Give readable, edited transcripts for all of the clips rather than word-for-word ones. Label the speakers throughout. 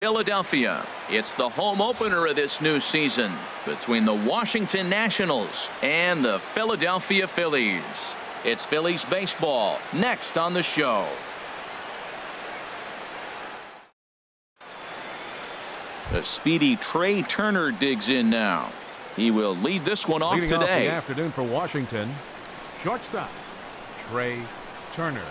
Speaker 1: Philadelphia. It's the home opener of this new season between the Washington Nationals and the Philadelphia Phillies. It's Phillies baseball next on the show. The speedy Trey Turner digs in now. He will lead this one off
Speaker 2: Leading
Speaker 1: today.
Speaker 2: off the afternoon for Washington, shortstop Trey Turner.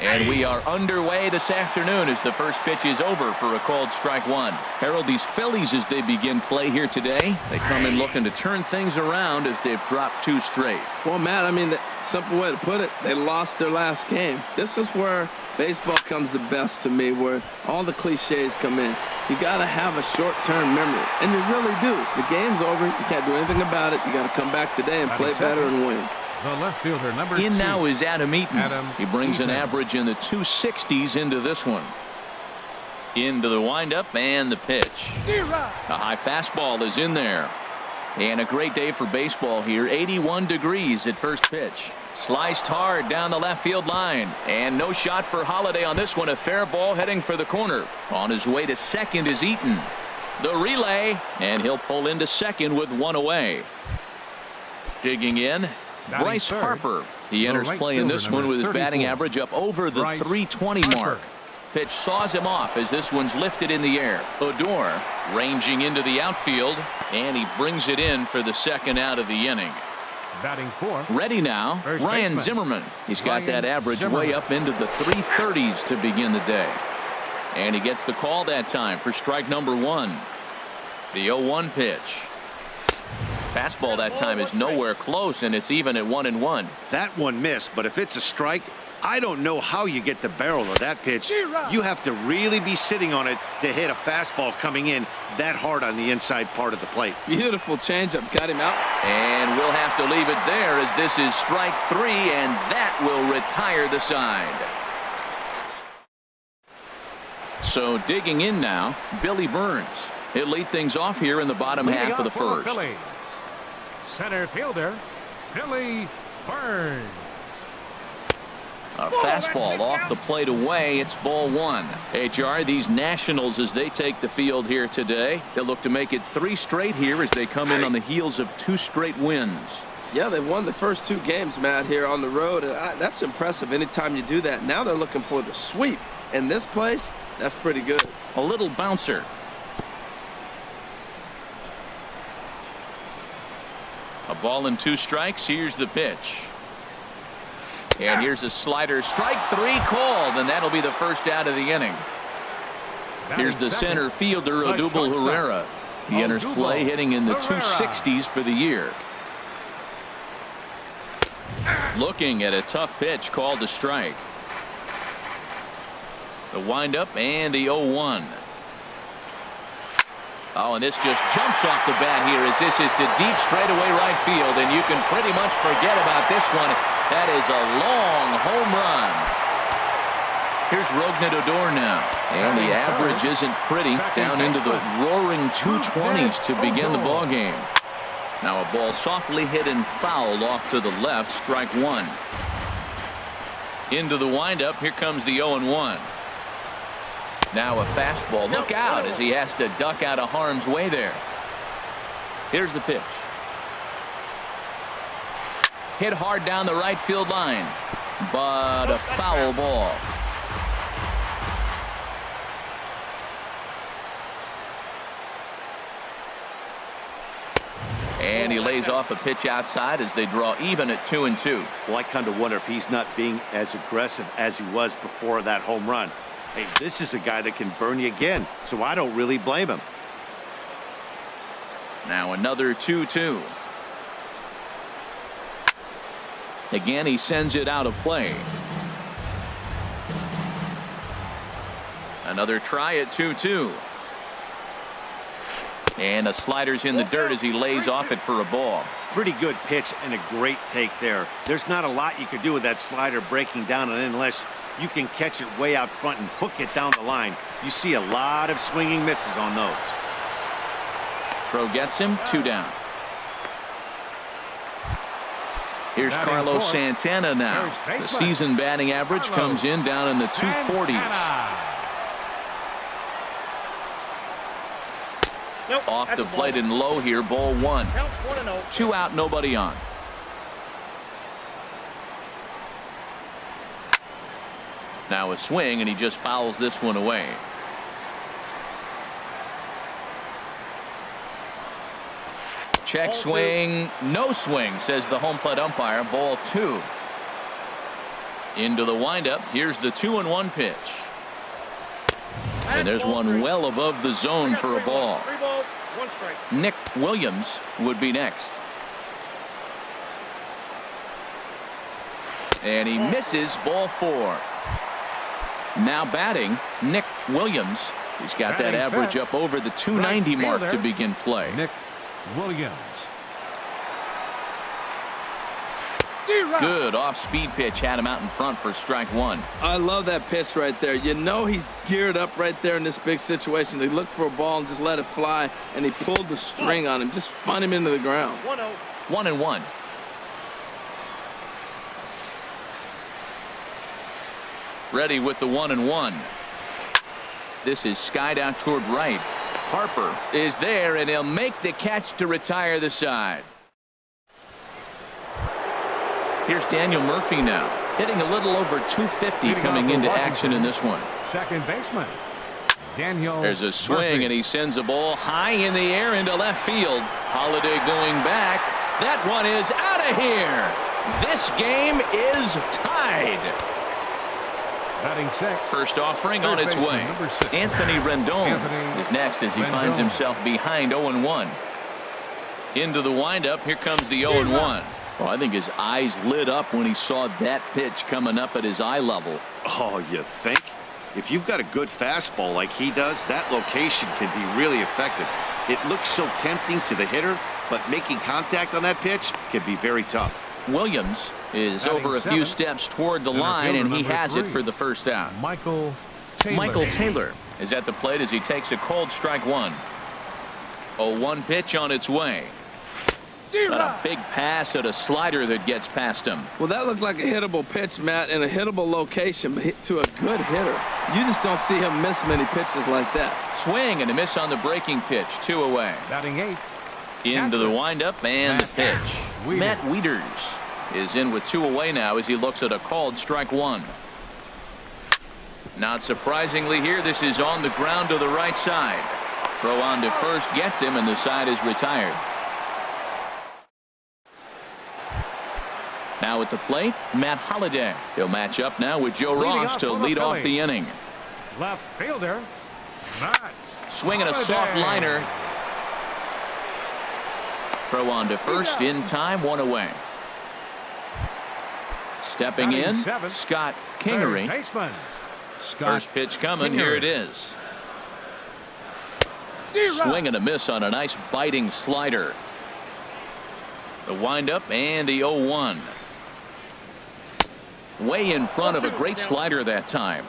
Speaker 1: And we are underway this afternoon as the first pitch is over for a called strike one. Harold, these Phillies, as they begin play here today, they come in looking to turn things around as they've dropped two straight.
Speaker 3: Well, Matt, I mean, the simple way to put it, they lost their last game. This is where baseball comes the best to me, where all the cliches come in. You got to have a short-term memory, and you really do. The game's over. You can't do anything about it. You got to come back today and play better and win.
Speaker 2: The left fielder, number 2.
Speaker 1: In now is Adam Eaton. He brings an
Speaker 2: Eaton.
Speaker 1: average in the 260s into this one. Into the windup and the pitch. A high fastball is in there. And a great day for baseball here. 81 degrees at first pitch. Sliced hard down the left field line. And no shot for Holiday on this one. A fair ball heading for the corner. On his way to second is Eaton. The relay. And he'll pull into second with one away. Digging in, Bryce Harper. He enters play in this one with his batting average up over the 320 mark. Pitch saws him off as this one's lifted in the air. Odor ranging into the outfield, and he brings it in for the second out of the inning.
Speaker 2: Batting 4.
Speaker 1: Ready now, Ryan Zimmerman. He's got that average way up into the 330s to begin the day. And he gets the call that time for strike number 1. The 0-1 pitch. Fastball that time is nowhere close, and it's even at 1-1.
Speaker 4: That one missed, but if it's a strike, I don't know how you get the barrel of that pitch. You have to really be sitting on it to hit a fastball coming in that hard on the inside part of the plate.
Speaker 3: Beautiful changeup, got him out.
Speaker 1: And we'll have to leave it there as this is strike 3, and that will retire the side. So digging in now, Billy Burns. He'll lead things off here in the bottom half of the first.
Speaker 2: Phillies. Center fielder Billy Burns.
Speaker 1: A fastball off the plate away. It's ball 1. HR, these Nationals, as they take the field here today, they'll look to make it 3 straight here as they come in on the heels of 2 straight wins.
Speaker 3: Yeah, they've won the first 2 games, Matt, here on the road. And that's impressive anytime you do that. Now they're looking for the sweep. In this place, that's pretty good.
Speaker 1: A little bouncer. A ball and 2 strikes. Here's the pitch. And here's a slider. Strike 3 called, and that'll be the first out of the inning. Here's the center fielder, Odubel Herrera. He enters play hitting in the 260s for the year. Looking at a tough pitch called a strike. The windup and the 0-1. Oh, and this just jumps off the bat here as this is to deep straightaway right field, and you can pretty much forget about this one. That is a long home run. Here's Rougned Odor now, and the average isn't pretty, down into the roaring 220s to begin the ball game. Now a ball softly hit and fouled off to the left, strike 1. Into the windup, here comes the 0-1. Now a fastball. Look out as he has to duck out of harm's way there. Here's the pitch. Hit hard down the right field line, but a foul ball. And he lays off a pitch outside as they draw even at 2-2.
Speaker 4: Well, I kind of wonder if he's not being as aggressive as he was before that home run. Hey, this is a guy that can burn you again, so I don't really blame him.
Speaker 1: Now another 2-2. Again, he sends it out of play. Another try at 2-2. And a slider's in the dirt as he lays off it for a ball.
Speaker 4: Pretty good pitch and a great take there. There's not a lot you could do with that slider breaking down and in unless you can catch it way out front and hook it down the line. You see a lot of swinging misses on those.
Speaker 1: Throw gets him, 2 down. Here's
Speaker 2: Batting
Speaker 1: Carlos
Speaker 2: fourth,
Speaker 1: Santana now.
Speaker 2: first
Speaker 1: The
Speaker 2: baseman,
Speaker 1: season batting average
Speaker 2: Carlos
Speaker 1: comes in down in the 240s.
Speaker 2: Santana.
Speaker 5: Nope,
Speaker 1: Off
Speaker 5: that's
Speaker 1: the
Speaker 5: a ball.
Speaker 1: plate and low here, ball one.
Speaker 5: Counts 1-0.
Speaker 1: 2 out, nobody on. Now a swing, and he just fouls this one away. Check
Speaker 5: Ball
Speaker 1: swing, no swing, says the home plate umpire. Ball 2. Into the windup. Here's the 2-1 pitch. And there's one well above the zone for a ball.
Speaker 5: 3 balls, 1 strike.
Speaker 1: Nick Williams would be next. And he misses, ball 4. Now batting, Nick Williams. He's got that
Speaker 2: Batting
Speaker 1: average
Speaker 2: fifth.
Speaker 1: up over the 290
Speaker 2: Right
Speaker 1: mark
Speaker 2: fielder,
Speaker 1: to begin play.
Speaker 2: Nick Williams.
Speaker 1: Good off-speed pitch had him out in front for strike 1.
Speaker 3: I love that pitch right there. You know he's geared up right there in this big situation. They looked for a ball and just let it fly, and he pulled the string on him, just spun him into the ground.
Speaker 5: 1-0.
Speaker 1: 1-1. Ready with the 1-1. This is skied out toward right. Harper is there, and he'll make the catch to retire the side. Here's Daniel Murphy now, hitting a little over 250
Speaker 2: Leading
Speaker 1: coming
Speaker 2: off for
Speaker 1: into
Speaker 2: Washington,
Speaker 1: action in this one.
Speaker 2: Second baseman, Daniel
Speaker 1: There's a swing,
Speaker 2: Murphy.
Speaker 1: and he sends a ball high in the air into left field. Holiday going back. That one is out of here. This game is tied.
Speaker 2: Batting sixth,
Speaker 1: First offering
Speaker 2: Third
Speaker 1: on its
Speaker 2: baseman,
Speaker 1: way.
Speaker 2: number 6.
Speaker 1: Anthony Rendon
Speaker 2: Anthony
Speaker 1: is next as he finds
Speaker 2: Rendon.
Speaker 1: himself behind 0-1. Into the windup. Here comes the 0-1. Well, I think his eyes lit up when he saw that pitch coming up at his eye level.
Speaker 4: Oh, you think? If you've got a good fastball like he does, that location can be really effective. It looks so tempting to the hitter, but making contact on that pitch can be very tough.
Speaker 1: Williams is
Speaker 2: Batting
Speaker 1: over a few
Speaker 2: seventh,
Speaker 1: steps toward the
Speaker 2: center
Speaker 1: line, and
Speaker 2: fielder
Speaker 1: he
Speaker 2: number
Speaker 1: has it
Speaker 2: 3,
Speaker 1: for the first out.
Speaker 2: Michael Taylor.
Speaker 1: Michael Taylor is at the plate as he takes a cold strike 1. 0-1 pitch on its way. But a big pass at a slider that gets past him.
Speaker 3: Well, that looked like a hittable pitch, Matt, in a hittable location, but hit to a good hitter. You just don't see him miss many pitches like that.
Speaker 1: Swing and a miss on the breaking pitch. 2 away.
Speaker 2: Batting eighth,
Speaker 1: Into the
Speaker 2: Catcher.
Speaker 1: windup and the pitch.
Speaker 2: Wieters.
Speaker 1: Matt Wieters is in with 2 away now as he looks at a called strike 1. Not surprisingly here, this is on the ground to the right side. Throw on to first gets him, and the side is retired. Now at the plate, Matt Holliday. He'll match up now with Joe
Speaker 2: Leading
Speaker 1: Ross
Speaker 2: off
Speaker 1: to
Speaker 2: for the
Speaker 1: lead off
Speaker 2: Phillies.
Speaker 1: the inning.
Speaker 2: left fielder, Matt
Speaker 1: Swinging a soft
Speaker 2: Holliday.
Speaker 1: liner. Throw on to first in time, 1 away. Stepping
Speaker 2: Batting
Speaker 1: in,
Speaker 2: seventh,
Speaker 1: Scott
Speaker 2: Third
Speaker 1: Kingery.
Speaker 2: baseman, Scott
Speaker 1: First pitch coming. Here it is. Swing and a miss on a nice biting slider. The windup and the 0-1. Way in front of a great slider that time.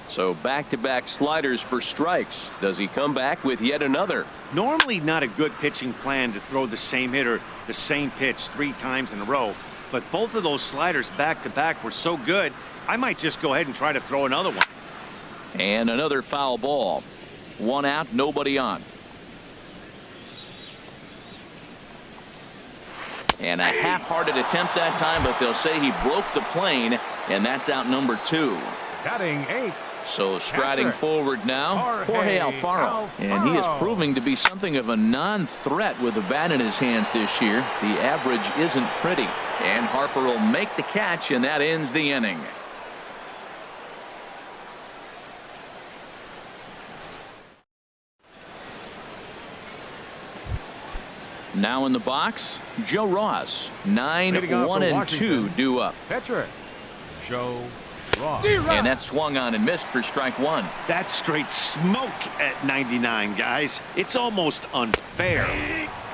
Speaker 1: So back-to-back sliders for strikes. Does he come back with yet another?
Speaker 4: Normally not a good pitching plan to throw the same hitter the same pitch 3 times in a row, but both of those sliders back-to-back were so good, I might just go ahead and try to throw another one.
Speaker 1: And another foul ball. 1 out, nobody on. And a half-hearted attempt that time, but they'll say he broke the plane, and that's out number 2.
Speaker 2: batting eighth.
Speaker 1: So striding
Speaker 2: Catcher,
Speaker 1: forward now,
Speaker 2: Jorge
Speaker 1: Jorge Alfaro. And he is
Speaker 2: Alfaro.
Speaker 1: proving to be something of a non-threat with the bat in his hands this year. The average isn't pretty. And Harper will make the catch, and that ends the inning. Now in the box, Joe Ross. 9,
Speaker 2: Leading off
Speaker 1: 1,
Speaker 2: for
Speaker 1: and
Speaker 2: Washington.
Speaker 1: 2 due up.
Speaker 2: Pitcher, Joe Ross.
Speaker 1: And that swung on and missed for strike 1.
Speaker 4: That's straight smoke at 99, guys. It's almost unfair.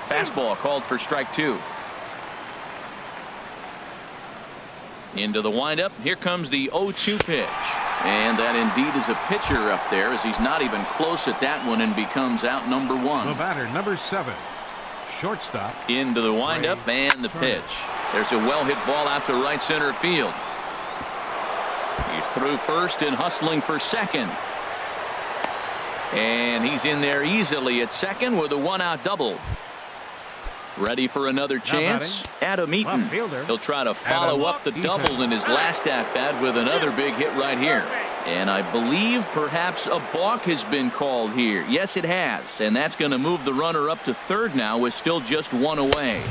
Speaker 1: Fastball called for strike 2. Into the windup. Here comes the 0-2 pitch. And that indeed is a pitcher up there, as he's not even close at that one and becomes out number
Speaker 2: The
Speaker 1: 1.
Speaker 2: batter, number 7, shortstop.
Speaker 1: Into the windup and the
Speaker 2: Turner.
Speaker 1: pitch. There's a well-hit ball out to right center field. He's through first and hustling for second. And he's in there easily at second with a one-out double. Ready for another chance. Adam Eaton. He'll try to follow up the double in his last at-bat with another big hit right here. And I believe perhaps a balk has been called here. Yes, it has. And that's going to move the runner up to third now with still just one away.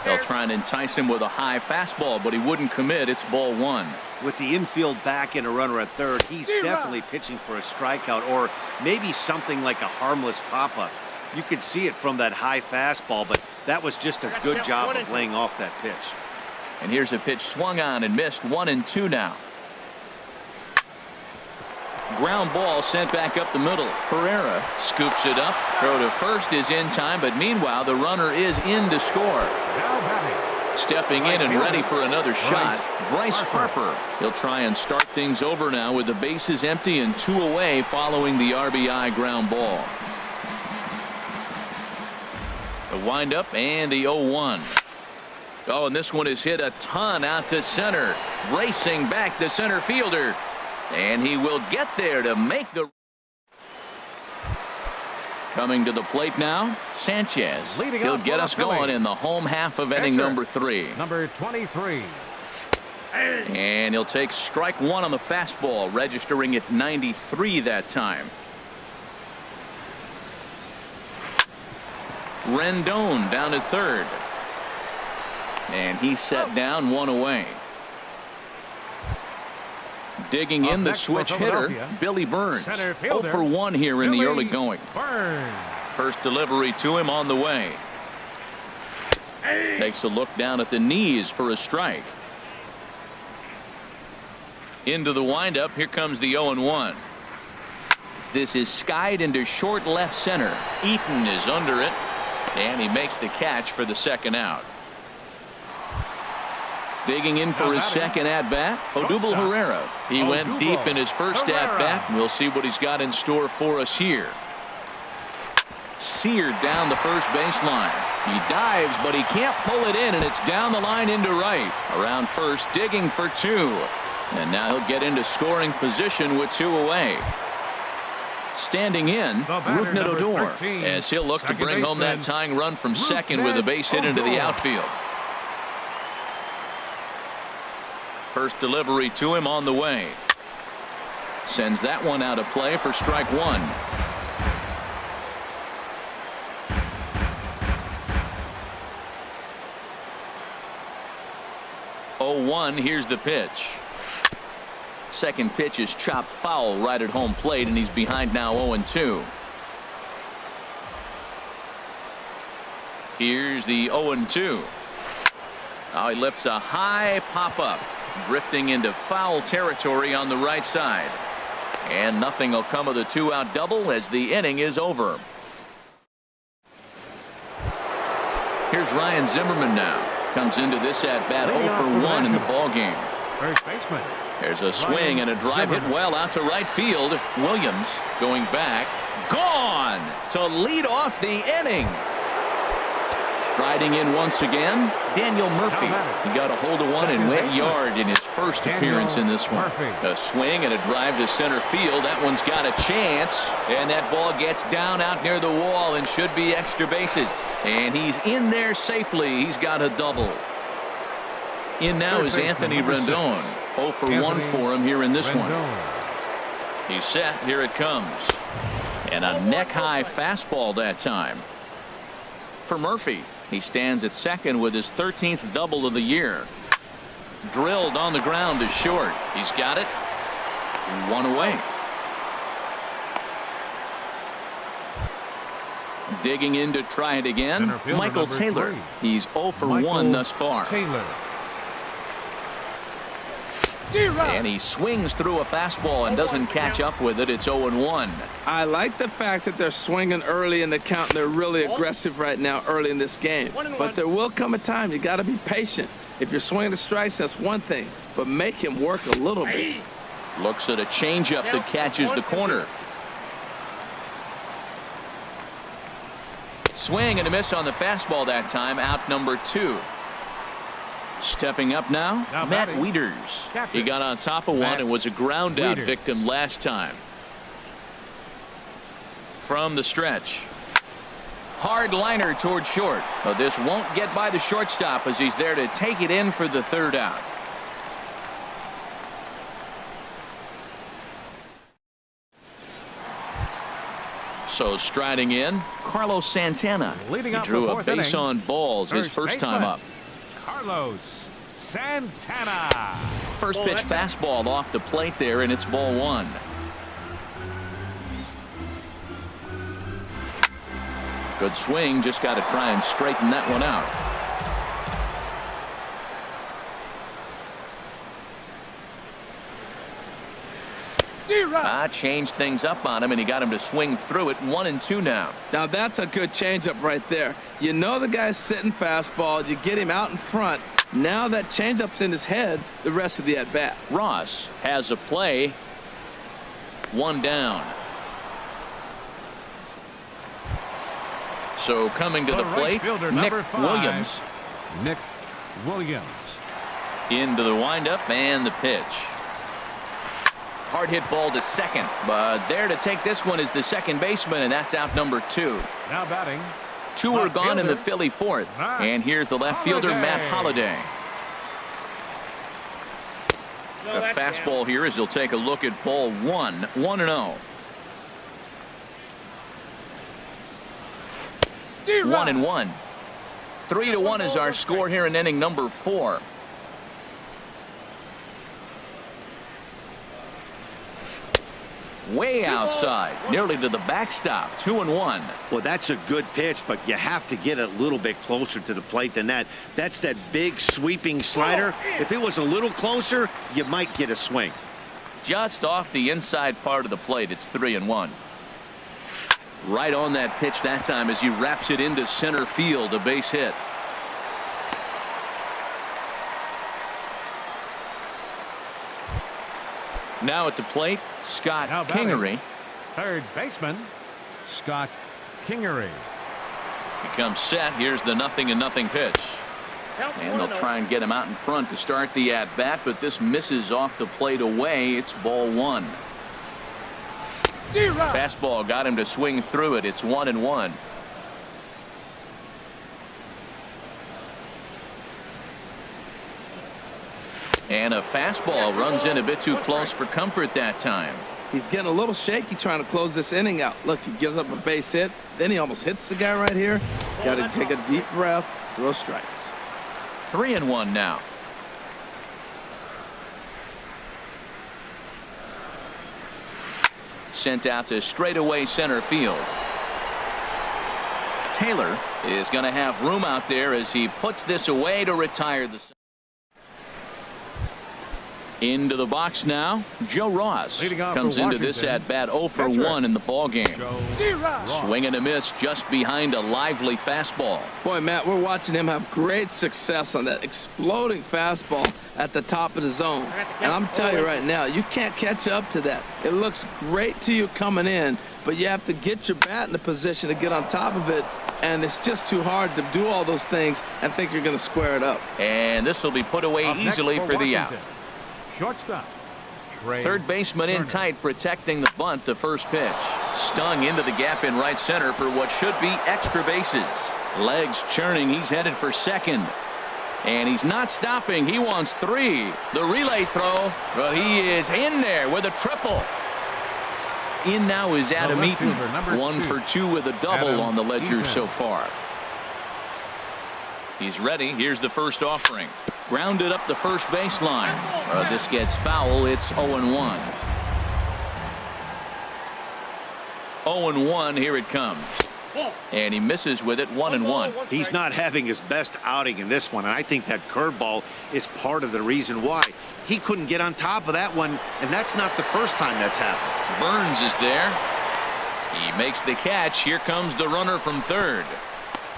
Speaker 1: They'll try and entice him with a high fastball, but he wouldn't commit. It's ball one.
Speaker 4: With the infield back and a runner at third, he's definitely pitching for a strikeout or maybe something like a harmless pop-up. You could see it from that high fastball, but that was just a good job of laying off that pitch.
Speaker 1: And here's a pitch swung on and missed. 1-2 now. Ground ball sent back up the middle. Herrera scoops it up. Throw to first is in time, but meanwhile the runner is in to score. Stepping in and ready for another shot, Bryce Harper. He'll try and start things over now with the bases empty and 2 away following the RBI ground ball. The windup and the 0-1. Oh, and this one is hit a ton out to center. Racing back the center fielder. And he will get there to make the. Coming to the plate now, Sanchez. He'll get us going in the home half of inning number 3.
Speaker 2: Number 23.
Speaker 1: And he'll take strike one on the fastball, registering at 93 that time. Rendon down at third. And he's set down, one away. Digging in the switch hitter, Billy Burns. 0 for 1 here in the early going. First delivery to him on the way. Takes a look down at the knees for a strike. Into the windup. Here comes the 0-1. This is skied into short left center. Eaton is under it. And he makes the catch for the second out. Digging in for his second at-bat, Odubel Herrera. He went deep in his first at-bat. We'll see what he's got in store for us here. Seared down the first baseline. He dives, but he can't pull it in, and it's down the line into right. Around first, digging for 2. And now he'll get into scoring position with 2 away. Standing in, Rougned Odor, as he'll look to bring home that tying run from second with a base hit into the outfield. First delivery to him on the way. Sends that one out of play for strike one. Oh, 1. Here's the pitch. Second pitch is chopped foul right at home plate, and he's behind now 0-2. Here's the 0-2. Oh, he lifts a high pop-up. Drifting into foul territory on the right side. And nothing will come of the 2-out double as the inning is over. Here's Ryan Zimmerman now. Comes into this at-bat 0 for 1 in the ballgame.
Speaker 2: First baseman.
Speaker 1: There's a swing and a drive hit well out to right field. Williams going back. Gone to lead off the inning. Striding in once again, Daniel Murphy. He got a hold of one and went yard in his first appearance in this one. A swing and a drive to center field. That one's got a chance, and that ball gets down out near the wall and should be extra bases. And he's in there safely. He's got a double. In now is Anthony Rendon. 0 for 1 for him here in this one. He's set. Here it comes. And a neck-high fastball that time. For Murphy, he stands at second with his 13th double of the year. Drilled on the ground to short. He's got it. 1 away. Digging in to try it again, Michael Taylor.
Speaker 2: 3.
Speaker 1: He's 0 for 1 thus far.
Speaker 2: Taylor.
Speaker 1: And he swings through a fastball and doesn't catch up with it. It's 0-1.
Speaker 3: I like the fact that they're swinging early in the count. They're really aggressive right now early in this game. But there will come a time you got to be patient. If you're swinging the strikes, that's one thing. But make him work a little bit.
Speaker 1: Looks at a changeup that catches the corner. Swing and a miss on the fastball that time. Out number 2. Stepping up now,
Speaker 2: Now
Speaker 1: Matt
Speaker 2: batting.
Speaker 1: Wieters.
Speaker 2: Catcher.
Speaker 1: He got on top of one
Speaker 2: Matt
Speaker 1: and was a ground out
Speaker 2: Wieters.
Speaker 1: victim last time. From the stretch. Hard liner toward short. But this won't get by the shortstop as he's there to take it in for the third out. So striding in, Carlos Santana.
Speaker 2: Leading
Speaker 1: He
Speaker 2: off
Speaker 1: drew
Speaker 2: the
Speaker 1: a
Speaker 2: fourth
Speaker 1: base
Speaker 2: inning.
Speaker 1: on balls his first time
Speaker 2: baseman,
Speaker 1: up.
Speaker 2: Carlos Santana.
Speaker 1: First
Speaker 5: Oh,
Speaker 1: pitch
Speaker 5: that's
Speaker 1: fastball off the plate there, and it's ball one. Good swing, just got to try and straighten that one out. Changed things up on him, and he got him to swing through it. 1-2 now.
Speaker 3: Now that's a good changeup right there. You know the guy's sitting fastball. You get him out in front. Now that changeup's in his head the rest of the at-bat.
Speaker 1: Ross has a play. One down. So coming to the
Speaker 2: right
Speaker 1: plate,
Speaker 2: fielder,
Speaker 1: Nick
Speaker 2: number 5.
Speaker 1: Williams.
Speaker 2: Nick Williams.
Speaker 1: Into the windup and the pitch. Hard hit ball to second, but there to take this one is the second baseman, and that's out number 2.
Speaker 2: Now batting.
Speaker 1: Two are
Speaker 2: Left
Speaker 1: gone in the
Speaker 2: fielder,
Speaker 1: Philly fourth.
Speaker 2: Matt
Speaker 1: And here's the left fielder, Matt Holliday.
Speaker 5: No,
Speaker 1: A
Speaker 5: that's
Speaker 1: fastball
Speaker 5: down.
Speaker 1: here as he'll take a look at ball 1. 1-0. 1-1. 3-1 is our score here in inning number 4. Way outside, nearly to the backstop. 2-1.
Speaker 4: Well, that's a good pitch, but you have to get a little bit closer to the plate than that. That's that big sweeping slider. If it was a little closer, you might get a swing.
Speaker 1: Just off the inside part of the plate. It's 3-1. Right on that pitch that time as he wraps it into center field. A base hit. Now at the plate, Scott
Speaker 2: Now batting.
Speaker 1: Kingery.
Speaker 2: Third baseman, Scott Kingery.
Speaker 1: He comes set. Here's the 0-0 pitch.
Speaker 5: Counts
Speaker 1: And they'll
Speaker 5: 1-0.
Speaker 1: try and get him out in front to start the at-bat, but this misses off the plate away. It's ball 1. Fastball got him to swing through it. It's 1-1. And a fastball runs in a bit too close for comfort that time.
Speaker 3: He's getting a little shaky trying to close this inning out. Look, he gives up a base hit. Then he almost hits the guy right here. Got to take a deep breath. Throw strikes.
Speaker 1: 3-1 now. Sent out to straightaway center field. Taylor is going to have room out there as he puts this away to retire the. Into the box now, Joe Ross
Speaker 2: Leading off
Speaker 1: comes
Speaker 2: for
Speaker 1: into this
Speaker 2: Washington,
Speaker 1: at bat 0 for
Speaker 2: catcher,
Speaker 1: 1 in the ball game.
Speaker 2: Joe Ross.
Speaker 1: Swing and a miss just behind a lively fastball.
Speaker 3: Boy, Matt, we're watching him have great success on that exploding fastball at the top of the zone. And I'm telling you right now, you can't catch up to that. It looks great to you coming in, but you have to get your bat in the position to get on top of it. And it's just too hard to do all those things and think you're going to square it up.
Speaker 1: And this will be put away
Speaker 2: Up next
Speaker 1: easily for the out.
Speaker 2: Washington, shortstop. Trey
Speaker 1: Third baseman in
Speaker 2: Turner.
Speaker 1: tight, protecting the bunt. The first pitch stung into the gap in right center for what should be extra bases. Legs churning. He's headed for second. And he's not stopping. He wants 3. The relay throw, but he is in there with a triple. In now is Adam
Speaker 2: left
Speaker 1: Eaton.
Speaker 2: fielder, number
Speaker 1: 1
Speaker 2: 2.
Speaker 1: for 2 with a double
Speaker 2: Adam
Speaker 1: on the ledger
Speaker 2: Eaton.
Speaker 1: so far. He's ready. Here's the first offering. Grounded up the first baseline. This gets foul. It's 0-1. 0-1. Here it comes. And he misses with it. 1-1.
Speaker 4: He's not having his best outing in this one, and I think that curveball is part of the reason why. He couldn't get on top of that one, and that's not the first time that's happened.
Speaker 1: Burns is there. He makes the catch. Here comes the runner from third.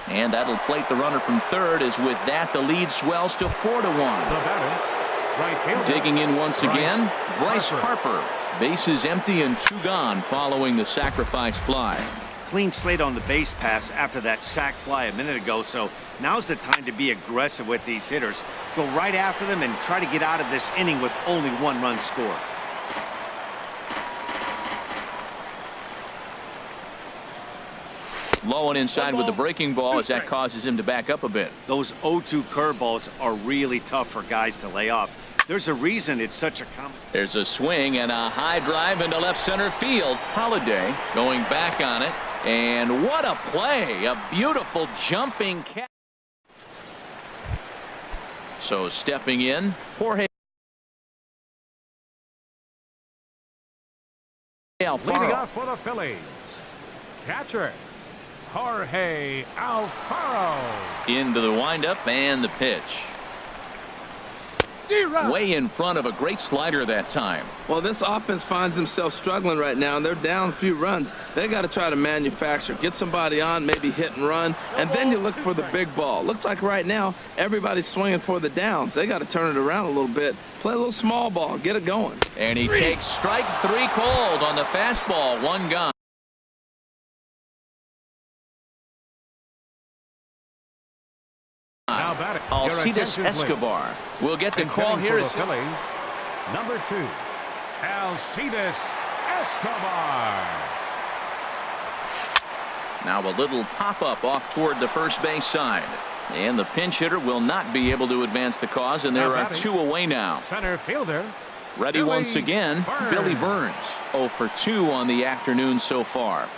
Speaker 1: And that'll plate the runner from third, as with that the lead swells to 4-1.
Speaker 2: The batter, right fielder,
Speaker 1: Digging in once again, Bryce
Speaker 2: Harper.
Speaker 1: Harper. Bases empty and 2 gone following the sacrifice fly.
Speaker 4: clean slate on the base pass after that sac fly a minute ago, so now's the time to be aggressive with these hitters. Go right after them and try to get out of this inning with only 1 run scored.
Speaker 1: Low and inside with the breaking ball as that causes him to back up a bit.
Speaker 4: Those 0-2 curveballs are really tough for guys to lay off. There's a reason it's such a common.
Speaker 1: There's a swing and a high drive into left center field. Holiday going back on it. And what a play. A beautiful jumping catch. So stepping in, Jorge Alfaro.
Speaker 2: Leading off for the Phillies, catcher Jorge Alfaro.
Speaker 1: Into the windup and the pitch. Way in front of a great slider that time.
Speaker 3: Well, this offense finds themselves struggling right now, and they're down a few runs. They got to try to manufacture, get somebody on, maybe hit and run, and then you look for the big ball. Looks like right now everybody's swinging for the downs. They got to turn it around a little bit, play a little small ball, get it going.
Speaker 1: And he takes strike 3 cold on the fastball. 1 gone.
Speaker 2: Now batting,
Speaker 1: Alcides Escobar will get the call here.
Speaker 2: As Phillies, number 2, Alcides Escobar.
Speaker 1: Now a little pop-up off toward the first base side. And the pinch hitter will not be able to advance the cause, and there are 2 away now.
Speaker 2: Center fielder.
Speaker 1: Ready once again, Billy Burns. 0 for 2 on the afternoon so far.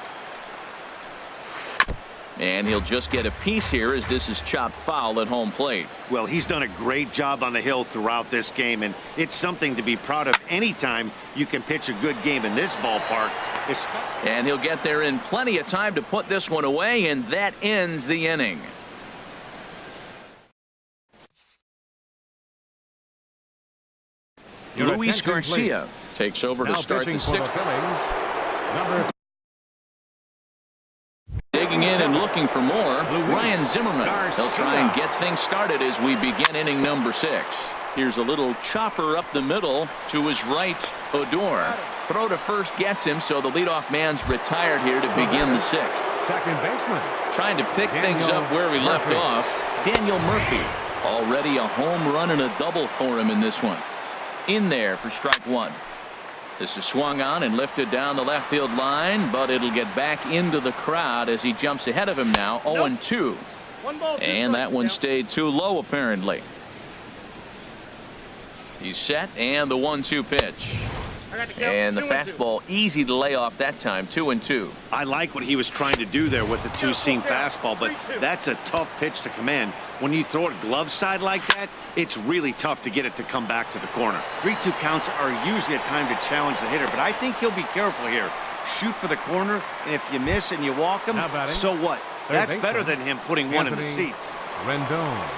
Speaker 1: And he'll just get a piece here as this is chopped foul at home plate.
Speaker 4: Well, he's done a great job on the hill throughout this game, and it's something to be proud of anytime you can pitch a good game in this ballpark.
Speaker 1: And he'll get there in plenty of time to put this one away, and that ends the inning. Luis Garcia takes over to start the 6th. Digging in and looking for more, Ryan Zimmerman. He'll try and get things started as we begin inning number 6. Here's a little chopper up the middle to his right. Odor. Throw to first gets him, so the leadoff man's retired here to begin the 6th.
Speaker 2: Second baseman.
Speaker 1: Trying to pick things up where we left off. Daniel Murphy. Already a home run and a double for him in this one. In there for strike 1. This is swung on and lifted down the left field line, but it'll get back into the crowd as he jumps ahead of him now. 0-2. And that one stayed too low apparently. He's set, and the 1-2 pitch. And the fastball easy to lay off that time. 2-2.
Speaker 4: I like what he was trying to do there with the 2-seam fastball, but that's a tough pitch to command. When you throw it glove side like that, it's really tough to get it to come back to the corner. 3-2 counts are usually a time to challenge the hitter, but I think he'll be careful here. Shoot for the corner, and if you miss and you walk him, so what? That's better than him putting one in the seats.
Speaker 2: Rendon.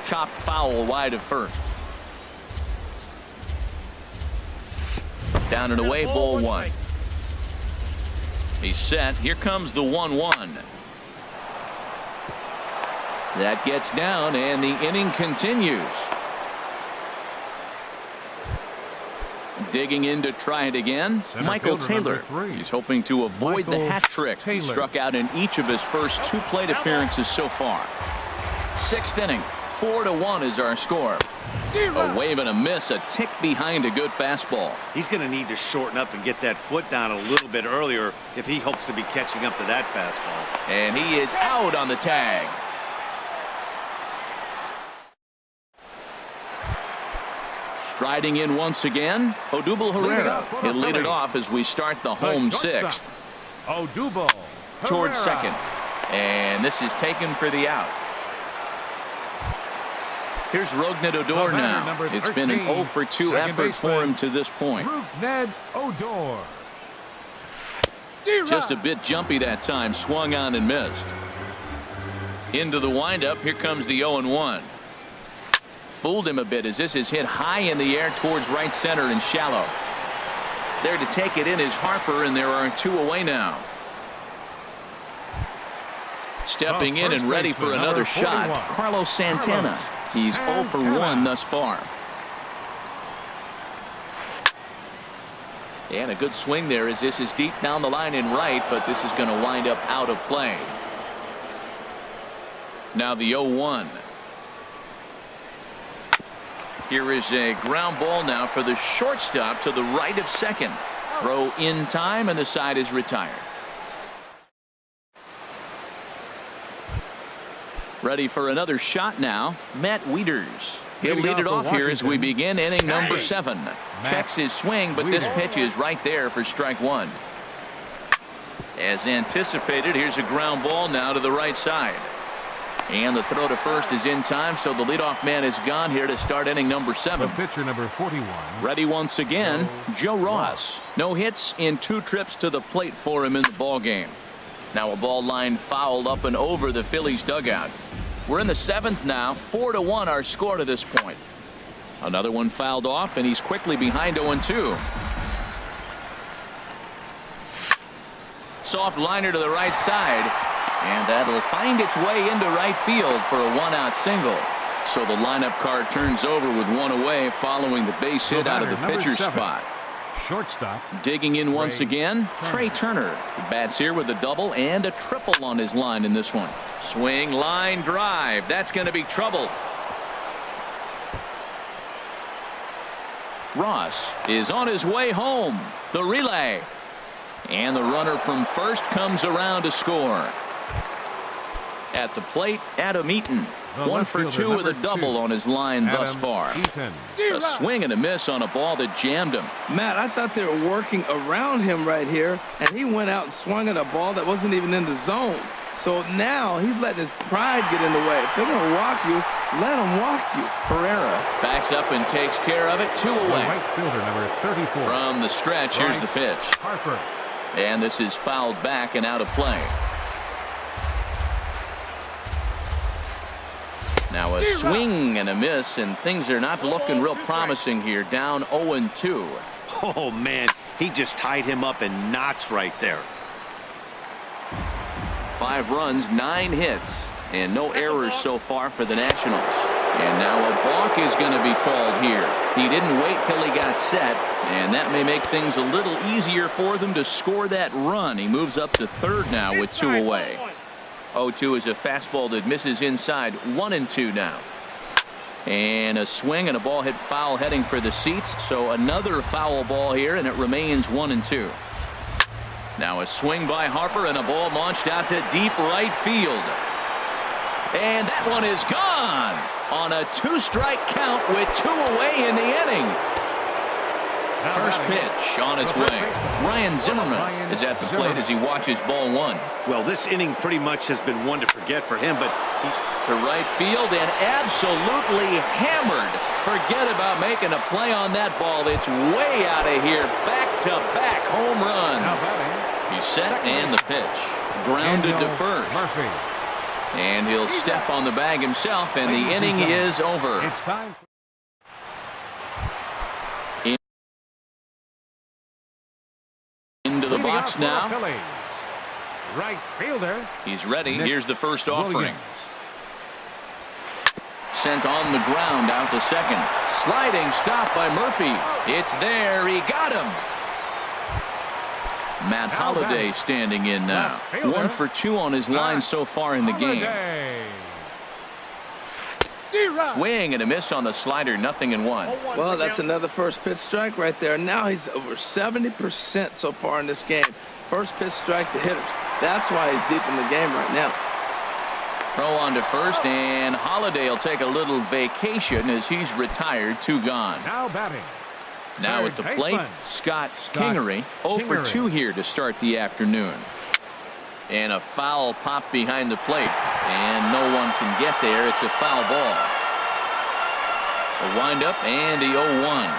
Speaker 1: Chopped foul wide of first. Down and away, ball 1. He's set. Here comes the 1-1. That gets down, and the inning continues. Digging in to try it again, Michael Taylor. He's hoping to avoid the hat trick. He struck out in each of his first 2 plate appearances so far. 6th inning, 4-1 is our score. A wave and a miss, a tick behind a good fastball.
Speaker 4: He's going to need to shorten up and get that foot down a little bit earlier if he hopes to be catching up to that fastball.
Speaker 1: And he is out on the tag. Striding in once again, Odubel Herrera. He'll lead it off as we start the home 6th.
Speaker 2: Odubel
Speaker 1: Towards second. And this is taken for the out. Here's Rougned Odor now. It's been an 0 for 2 effort for him to this point.
Speaker 2: Rougned Odor.
Speaker 1: Just a bit jumpy that time. Swung on and missed. Into the windup. Here comes the 0-1. Fooled him a bit as this is hit high in the air towards right center and shallow. There to take it in is Harper, and there are 2 away now. Stepping in and ready for another shot, Carlos Santana. He's 0 for 1 thus far. And a good swing there as this is deep down the line in right, but this is going to wind up out of play. Now the 0-1. Here is a ground ball now for the shortstop to the right of second. Throw in time, and the side is retired. Ready for another shot now, Matt Wieters. He'll lead it off here as we begin inning number 7. Checks his swing, but this pitch is right there for strike 1. As anticipated, here's a ground ball now to the right side. And the throw to first is in time, so the leadoff man is gone here to start inning number 7.
Speaker 2: The pitcher number 41.
Speaker 1: Ready once again, Joe Ross. No hits in 2 trips to the plate for him in the ball game. Now a ball line fouled up and over the Phillies dugout. We're in the 7th now. 4-1 our score to this point. Another one fouled off, and he's quickly behind 0-2. Soft liner to the right side, and that'll find its way into right field for a 1-out single. So the lineup card turns over with 1 away following the base hit out of the pitcher's spot.
Speaker 2: Shortstop.
Speaker 1: Digging in once again, Trey Turner. He bats here with a double and a triple on his line in this one. Swing, line drive. That's going to be trouble. Ross is on his way home. The relay. And the runner from first comes around to score. At the plate, Adam Eaton. 1 for 2 with a double on his line thus far. A swing and a miss on a ball that jammed him.
Speaker 3: Matt, I thought they were working around him right here, and he went out and swung at a ball that wasn't even in the zone. So now he's letting his pride get in the way. If they're going to walk you, let them walk you.
Speaker 1: Pereira backs up and takes care of it. 2 away.
Speaker 2: Right fielder number 34.
Speaker 1: From the stretch, here's the pitch.
Speaker 2: Harper.
Speaker 1: And this is fouled back and out of play. Now a swing and a miss, and things are not looking real promising here. Down 0-2.
Speaker 4: Oh, man, he just tied him up in knots right there.
Speaker 1: 5 runs, 9 hits, and no errors so far for the Nationals. And now a balk is going to be called here. He didn't wait till he got set, and that may make things a little easier for them to score that run. He moves up to third now with 2 away. 0-2 is a fastball that misses inside. 1-2 now. And a swing and a ball hit foul heading for the seats. So another foul ball here, and it remains 1-2. Now a swing by Harper and a ball launched out to deep right field. And that one is gone on a 2-strike count with 2 away in the inning. First pitch on its way. Ryan Zimmerman is at the plate as he watches ball 1.
Speaker 4: Well, this inning pretty much has been one to forget for him, but he's
Speaker 1: to right field and absolutely hammered. Forget about making a play on that ball. It's way out of here. Back-to-back home runs. He's set and the pitch. Grounded to first. And he'll step on the bag himself, and the inning is over.
Speaker 2: It's time.
Speaker 1: Into the box now.
Speaker 2: Right fielder.
Speaker 1: He's ready. Here's the first offering. Sent on the ground out to second. Sliding stop by Murphy. It's there. He got him. Matt Holliday standing in now. 1 for 2 on his line so far in the game. Swing and a miss on the slider. 0-1.
Speaker 3: Well, that's another first pitch strike right there. Now he's over 70% so far in this game. First pitch strike to hitters. That's why he's deep in the game right now.
Speaker 1: Throw on to first, and Holliday will take a little vacation as he's retired. 2 gone.
Speaker 2: Now batting.
Speaker 1: Now at the plate, Scott Kingery. 0 for 2 here to start the afternoon. And a foul pop behind the plate. And no one can get there. It's a foul ball. A windup and the 0-1.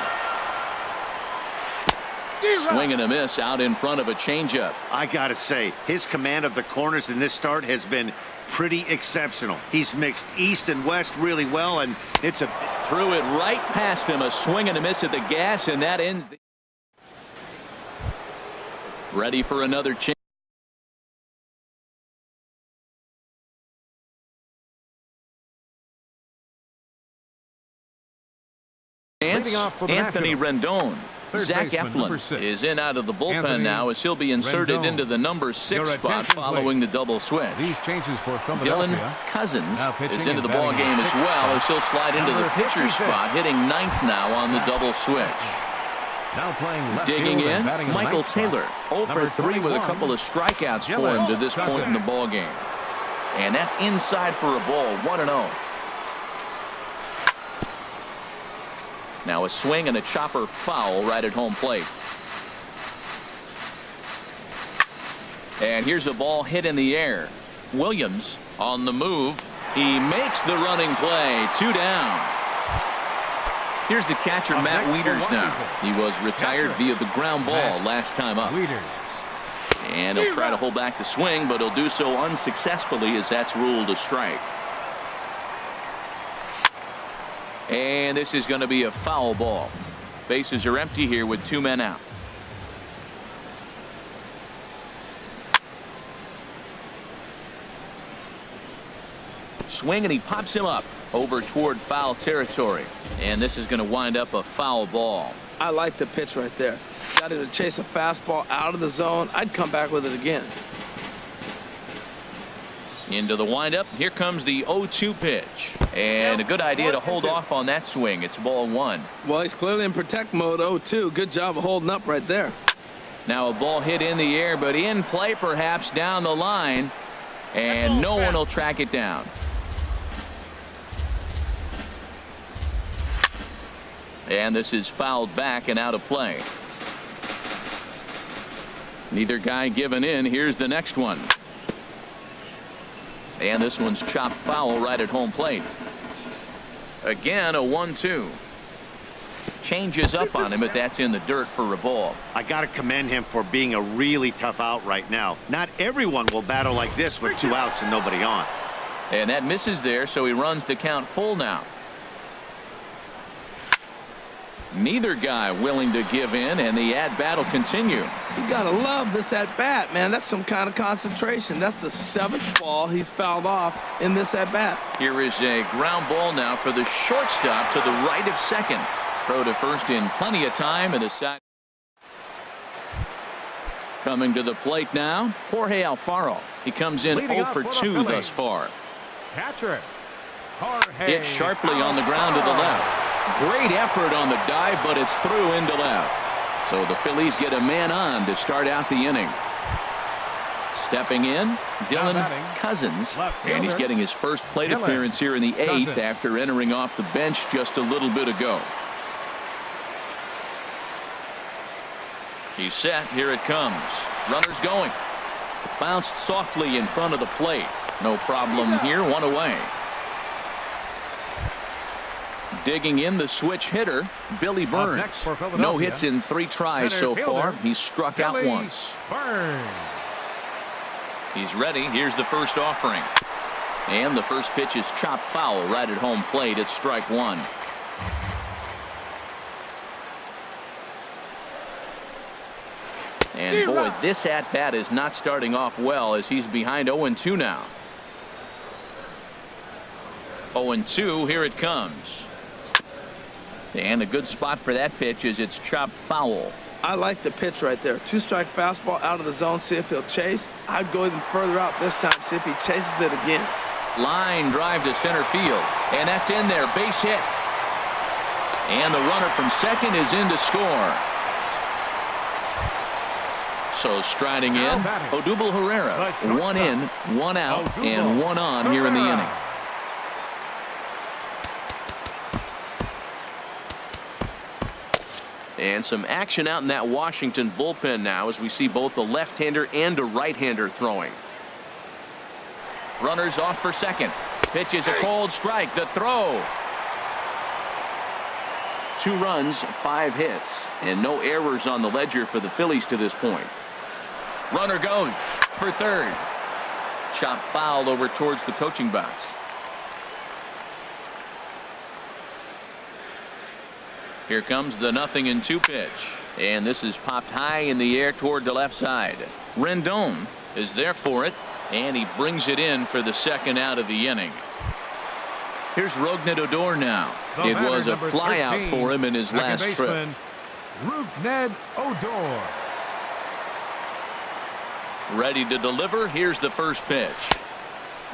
Speaker 1: Swing and a miss out in front of a changeup.
Speaker 4: I got to say, his command of the corners in this start has been pretty exceptional. He's mixed east and west really well, and it's a...
Speaker 1: Threw it right past him. A swing and a miss at the gas, and that ends the... Ready for another chance. Anthony Rendon.
Speaker 2: Third
Speaker 1: Zach
Speaker 2: baseman, number
Speaker 1: Eflin
Speaker 2: 6.
Speaker 1: is in out of the bullpen
Speaker 2: Anthony
Speaker 1: now as he'll be inserted
Speaker 2: Rendon.
Speaker 1: into the number 6
Speaker 2: Your
Speaker 1: spot
Speaker 2: attention,
Speaker 1: following the double switch.
Speaker 2: These changes for Philadelphia.
Speaker 1: Dylan Cousins
Speaker 2: Now pitching
Speaker 1: is into
Speaker 2: and
Speaker 1: the ball
Speaker 2: batting
Speaker 1: game
Speaker 2: in
Speaker 1: as
Speaker 2: sixth
Speaker 1: well
Speaker 2: spot.
Speaker 1: as he'll slide into the
Speaker 2: Number
Speaker 1: pitcher's
Speaker 2: 56.
Speaker 1: spot, hitting 9th now on the double switch.
Speaker 2: Now playing left
Speaker 1: Digging
Speaker 2: field and
Speaker 1: in,
Speaker 2: batting in the
Speaker 1: Michael
Speaker 2: ninth spot.
Speaker 1: Taylor, 0 for
Speaker 2: Number
Speaker 1: 3 with a
Speaker 2: 21,
Speaker 1: couple of strikeouts for
Speaker 2: Dylan
Speaker 1: him to this point in the
Speaker 2: Cousins.
Speaker 1: ball game. And that's inside for a ball, 1-0. Now a swing and a chopper foul right at home plate. And here's a ball hit in the air. Williams on the move. He makes the running play. 2 down. Here's the catcher,
Speaker 2: Up
Speaker 1: Matt
Speaker 2: next for
Speaker 1: Wieters now.
Speaker 2: Washington.
Speaker 1: He was retired
Speaker 2: Catcher,
Speaker 1: via the ground ball
Speaker 2: Matt
Speaker 1: last time up.
Speaker 2: Wieters.
Speaker 1: And he'll try to hold back the swing, but he'll do so unsuccessfully as that's ruled a strike. And this is going to be a foul ball. Bases are empty here with 2 men out. Swing, and he pops him up over toward foul territory. And this is going to wind up a foul ball.
Speaker 3: I like the pitch right there. Got him to chase a fastball out of the zone. I'd come back with it again.
Speaker 1: Into the windup. Here comes the 0-2 pitch. And a good idea to hold off on that swing. It's ball 1.
Speaker 3: Well, he's clearly in protect mode. 0-2. Good job of holding up right there.
Speaker 1: Now a ball hit in the air, but in play perhaps down the line. And no one will track it down. And this is fouled back and out of play. Neither guy giving in. Here's the next one. And this one's chopped foul right at home plate. Again, a 1-2. Changes up on him, but that's in the dirt for a ball.
Speaker 4: I got to commend him for being a really tough out right now. Not everyone will battle like this with 2 outs and nobody on.
Speaker 1: And that misses there, so he runs the count full now. Neither guy willing to give in, and the at-bat will continue.
Speaker 3: You gotta love this at-bat, man. That's some kind of concentration. That's the 7th ball he's fouled off in this at-bat.
Speaker 1: Here is a ground ball now for the shortstop to the right of second. Throw to first in plenty of time, and the sack. Coming to the plate now, Jorge Alfaro. He comes in
Speaker 2: Leading
Speaker 1: 0
Speaker 2: off
Speaker 1: for
Speaker 2: for the
Speaker 1: 2
Speaker 2: Phillies.
Speaker 1: thus far.
Speaker 2: Catcher, Jorge.
Speaker 1: Hit sharply on the ground to the left. Great effort on the dive, but it's through into left. So the Phillies get a man on to start out the inning. Stepping in, Dylan Cousins, and he's getting his first plate appearance here in the 8th after entering off the bench just a little bit ago. He's set. Here it comes. Runners going. Bounced softly in front of the plate. No problem here. 1 away. Digging in, the switch hitter, Billy Burns. No hits in 3 tries so far. He's struck out once.
Speaker 2: Burns.
Speaker 1: He's ready. Here's the first offering. And the first pitch is chopped foul right at home plate. It's strike 1. And boy, this at-bat is not starting off well as he's behind 0-2 now. 0-2, here it comes. And a good spot for that pitch is it's chopped foul.
Speaker 3: I like the pitch right there. 2-strike fastball out of the zone. See if he'll chase. I'd go even further out this time. See if he chases it again.
Speaker 1: Line drive to center field. And that's in there. Base hit. And the runner from second is in to score. So striding in, Odubel Herrera. 1 in, 1 out, and 1 on here in the inning. And some action out in that Washington bullpen now as we see both a left-hander and a right-hander throwing. Runners off for second. Pitch is a cold strike. The throw. 2 runs, 5 hits, and no errors on the ledger for the Phillies to this point. Runner goes for third. Chop foul over towards the coaching box. Here comes the 0-2 pitch. And this is popped high in the air toward the left side. Rendon is there for it. And he brings it in for the second out of the inning. Here's Rougned Odor now. It was a fly out for him in his last trip.
Speaker 2: Ned Odor.
Speaker 1: Ready to deliver. Here's the first pitch.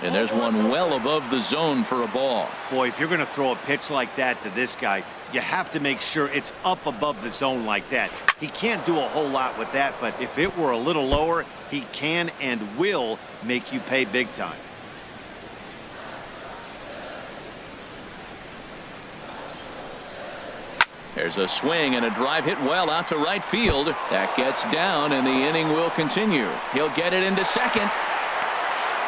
Speaker 1: And there's one well above the zone for a ball.
Speaker 4: Boy, if you're going to throw a pitch like that to this guy, you have to make sure it's up above the zone like that. He can't do a whole lot with that, but if it were a little lower, he can and will make you pay big time.
Speaker 1: There's a swing and a drive hit well out to right field. That gets down, and the inning will continue. He'll get it into second.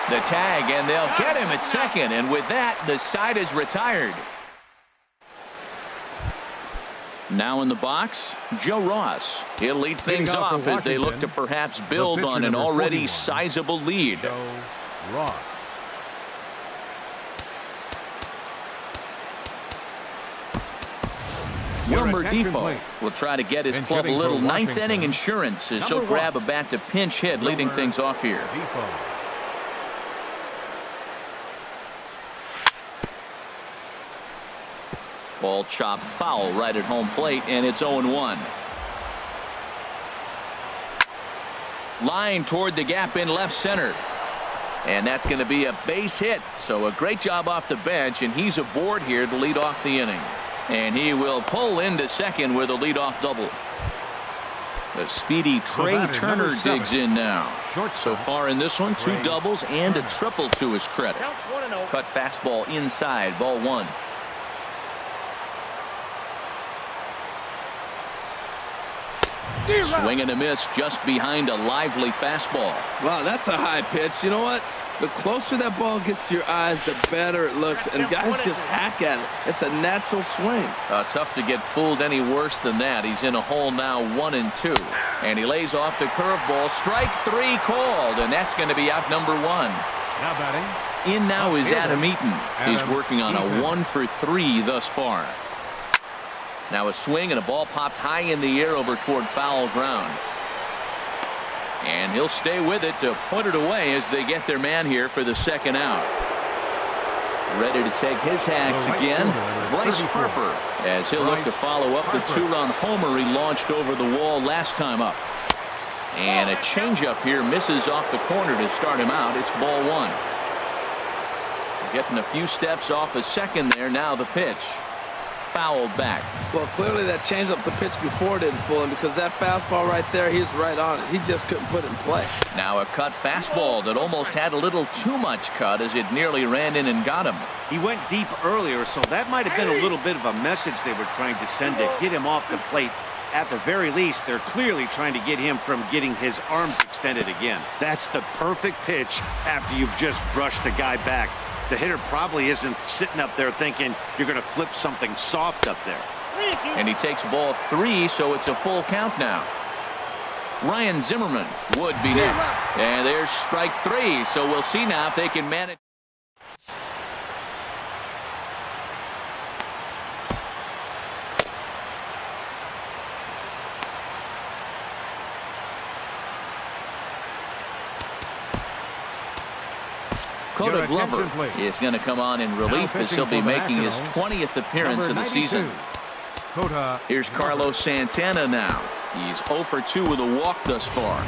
Speaker 1: The tag, and they'll get him at second, and with that, the side is retired. Now in the box, Joe Ross. He'll lead things off as they look to perhaps build on an already sizable lead.
Speaker 2: Joe Ross.
Speaker 1: Wilmer Defoe will try to get his club a little ninth inning insurance as he'll grab a bat to pinch hit, leading things off here. Ball chopped foul right at home plate, and it's 0-1. Line toward the gap in left center. And that's going to be a base hit. So a great job off the bench, and he's aboard here to lead off the inning. And he will pull into second with a leadoff double. The speedy Trey Turner digs in now. So far in this one, 2 doubles and a triple to his credit. Cut fastball inside, ball 1. Swing and a miss just behind a lively fastball.
Speaker 3: Wow, that's a high pitch. You know what? The closer that ball gets to your eyes, the better it looks. And guys just hack at it. It's a natural swing.
Speaker 1: Tough to get fooled any worse than that. He's in a hole now, 1-2. And he lays off the curveball. Strike 3 called, and that's going to be out number 1.
Speaker 2: Now batting.
Speaker 1: In now is Adam Eaton. He's working on a 1 for 3 thus far. Now a swing and a ball popped high in the air over toward foul ground. And he'll stay with it to put it away as they get their man here for the second out. Ready to take his hacks again, Bryce Harper, as he'll look to follow up the 2-run homer he launched over the wall last time up. And a changeup here misses off the corner to start him out. It's ball 1. Getting a few steps off a second there. Now the pitch. Fouled back.
Speaker 3: Well, clearly that changeup the pitch before didn't fool him, because that fastball right there, he's right on it. He just couldn't put it in play.
Speaker 1: Now a cut fastball that almost had a little too much cut as it nearly ran in and got him.
Speaker 4: He went deep earlier, so that might have been a little bit of a message they were trying to send to get him off the plate. At the very least, they're clearly trying to get him from getting his arms extended again. That's the perfect pitch after you've just brushed a guy back. The hitter probably isn't sitting up there thinking you're going to flip something soft up there.
Speaker 1: And he takes ball 3, so it's a full count now. Ryan Zimmerman would be next. And there's strike 3, so we'll see now if they can manage. Dakota Glover is going to come on in relief as he'll be making his 20th appearance of the season. Here's Carlos Santana now. He's 0 for 2 with a walk thus far.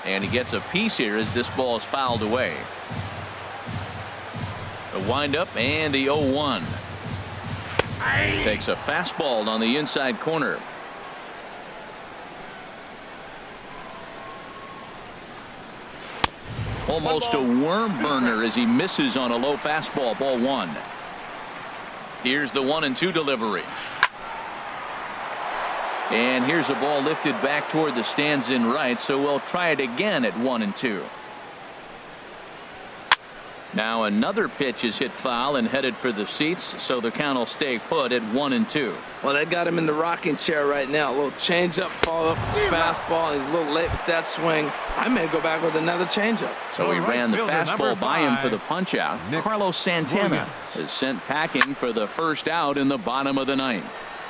Speaker 1: And he gets a piece here as this ball is fouled away. The windup and the 0-1. Takes a fastball on the inside corner. Almost a worm burner as he misses on a low fastball, ball 1. Here's the 1-2 delivery. And here's a ball lifted back toward the stands in right, so we'll try it again at 1-2. Now another pitch is hit foul and headed for the seats, so the count will stay put at 1-2.
Speaker 3: Well, they got him in the rocking chair right now. A little changeup, follow up, fastball, and he's a little late with that swing. I may go back with another changeup.
Speaker 1: So he ran the fastball by him for the punch out. Carlos Santana is sent packing for the first out in the bottom of the 9th.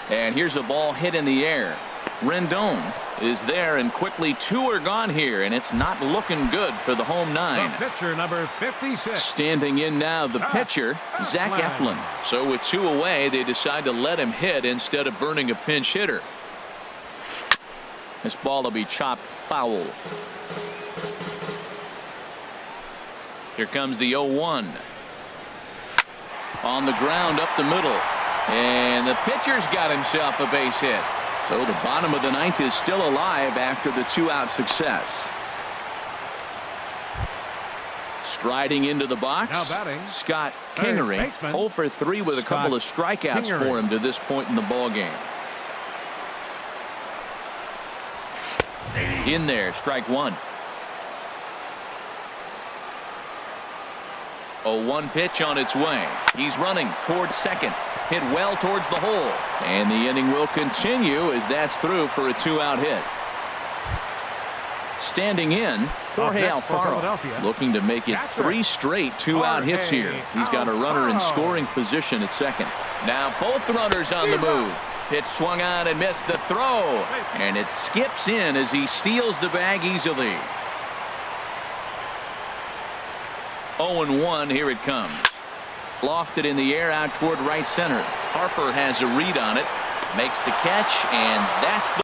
Speaker 1: And here's a ball hit in the air. Rendon is there, and quickly 2 are gone here, and it's not looking good for the home 9.
Speaker 2: The pitcher, number 56.
Speaker 1: Standing in now, the pitcher, Zach Eflin. So with 2 away, they decide to let him hit instead of burning a pinch hitter. This ball will be chopped foul. Here comes the 0-1. On the ground up the middle. And the pitcher's got himself a base hit. So the bottom of the 9th is still alive after the 2-out success. Striding into the box,
Speaker 2: Now batting,
Speaker 1: Scott
Speaker 2: third
Speaker 1: Kingery,
Speaker 2: baseman,
Speaker 1: 0 for 3 with a couple of strikeouts
Speaker 2: Kingery.
Speaker 1: for him to this point in the ball game. In there, strike 1. 0-1 pitch on its way. He's running towards second. Hit well towards the hole. And the inning will continue as that's through for a 2-out hit. Standing in, Jorge
Speaker 2: Up next for
Speaker 1: Alfaro,
Speaker 2: Philadelphia,
Speaker 1: looking to make it
Speaker 2: Castro.
Speaker 1: 3 straight 2-out hits
Speaker 2: Jorge
Speaker 1: here. He's got a runner in
Speaker 2: Alfaro.
Speaker 1: scoring position at second. Now both runners on the move. Pitch swung on and missed the throw. And it skips in as he steals the bag easily. 0-1, here it comes. Lofted in the air out toward right center. Harper has a read on it. Makes the catch, and that's the